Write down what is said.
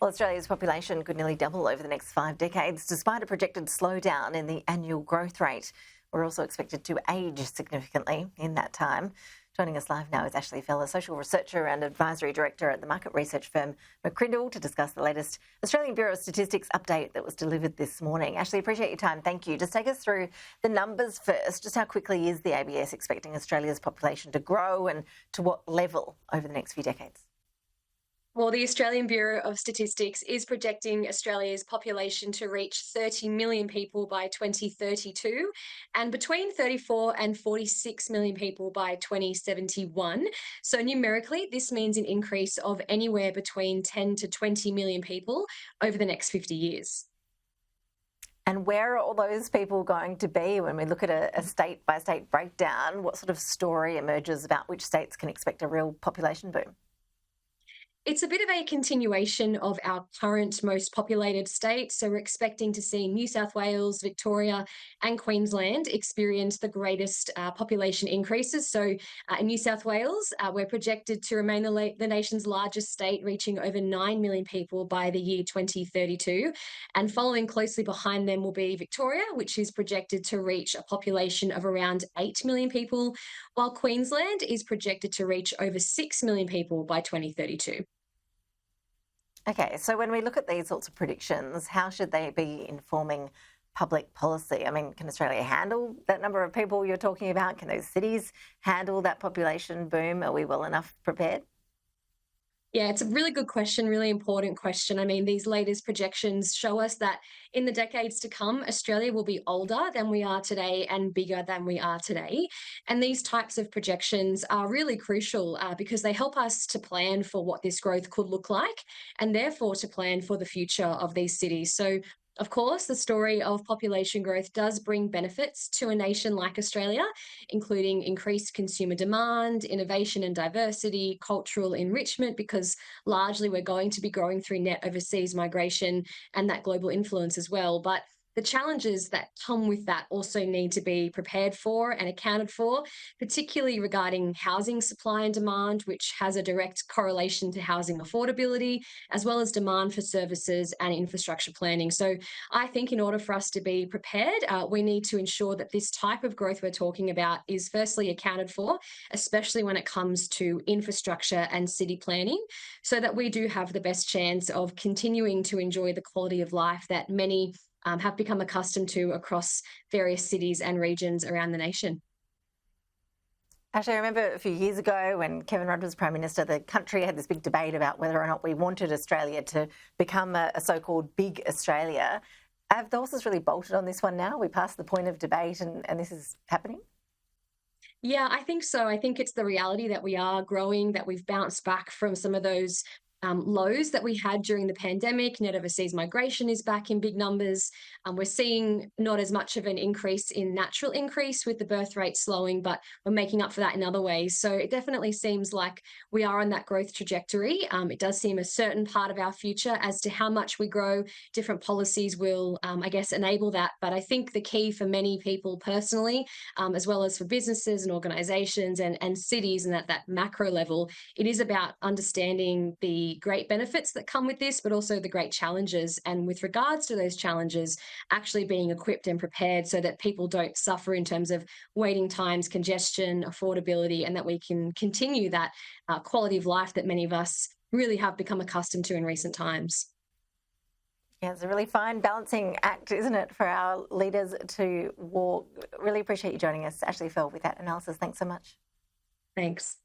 Well, Australia's population could nearly double over the next 5 decades, despite a projected slowdown in the annual growth rate. We're also expected to age significantly in that time. Joining us live now is Ashley Feller, social researcher and advisory director at the market research firm McCrindle, to discuss the latest Australian Bureau of Statistics update that was delivered this morning. Ashley, appreciate your time. Thank you. Just take us through the numbers first. Just how quickly is the ABS expecting Australia's population to grow, and to what level over the next few decades? Well, the Australian Bureau of Statistics is projecting Australia's population to reach 30 million people by 2032 and between 34 and 46 million people by 2071. So, numerically, this means an increase of anywhere between 10 to 20 million people over the next 50 years. And where are all those people going to be when we look at a state-by-state breakdown? What sort of story emerges about which states can expect a real population boom? It's a bit of a continuation of our current most populated states. So we're expecting to see New South Wales, Victoria, and Queensland experience the greatest population increases. So in New South Wales, we're projected to remain the nation's largest state, reaching over 9 million people by the year 2032. And following closely behind them will be Victoria, which is projected to reach a population of around 8 million people, while Queensland is projected to reach over 6 million people by 2032. Okay, so when we look at these sorts of predictions, how should they be informing public policy? I mean, can Australia handle that number of people you're talking about? Can those cities handle that population boom? Are we well enough prepared? Yeah, it's a really good question, really important question. I mean, these latest projections show us that in the decades to come, Australia will be older than we are today and bigger than we are today. And these types of projections are really crucial because they help us to plan for what this growth could look like, and therefore to plan for the future of these cities. So, of course, the story of population growth does bring benefits to a nation like Australia, including increased consumer demand, innovation and diversity, cultural enrichment, because largely we're going to be growing through net overseas migration and that global influence as well. But the challenges that come with that also need to be prepared for and accounted for, particularly regarding housing supply and demand, which has a direct correlation to housing affordability, as well as demand for services and infrastructure planning. So I think in order for us to be prepared, we need to ensure that this type of growth we're talking about is firstly accounted for, especially when it comes to infrastructure and city planning, so that we do have the best chance of continuing to enjoy the quality of life that many have become accustomed to across various cities and regions around the nation. Actually, I remember a few years ago when Kevin Rudd was Prime Minister, the country had this big debate about whether or not we wanted Australia to become a so-called big Australia. Have the horses really bolted on this one now? We passed the point of debate and this is happening? Yeah, I think so. I think it's the reality that we are growing, that we've bounced back from some of those lows that we had during the pandemic. Net overseas migration is back in big numbers. We're seeing not as much of an increase in natural increase with the birth rate slowing, but we're making up for that in other ways. So it definitely seems like we are on that growth trajectory. It does seem a certain part of our future as to how much we grow. Different policies will, I guess, enable that. But I think the key for many people personally, as well as for businesses and organizations and cities and at that macro level, it is about understanding the great benefits that come with this, but also the great challenges. And with regards to those challenges, actually being equipped and prepared so that people don't suffer in terms of waiting times, congestion, affordability, and that we can continue that quality of life that many of us really have become accustomed to in recent times. Yeah, it's a really fine balancing act, isn't it, for our leaders to walk. Really appreciate you joining us, Ashley Fell, with that analysis. Thanks so much. Thanks.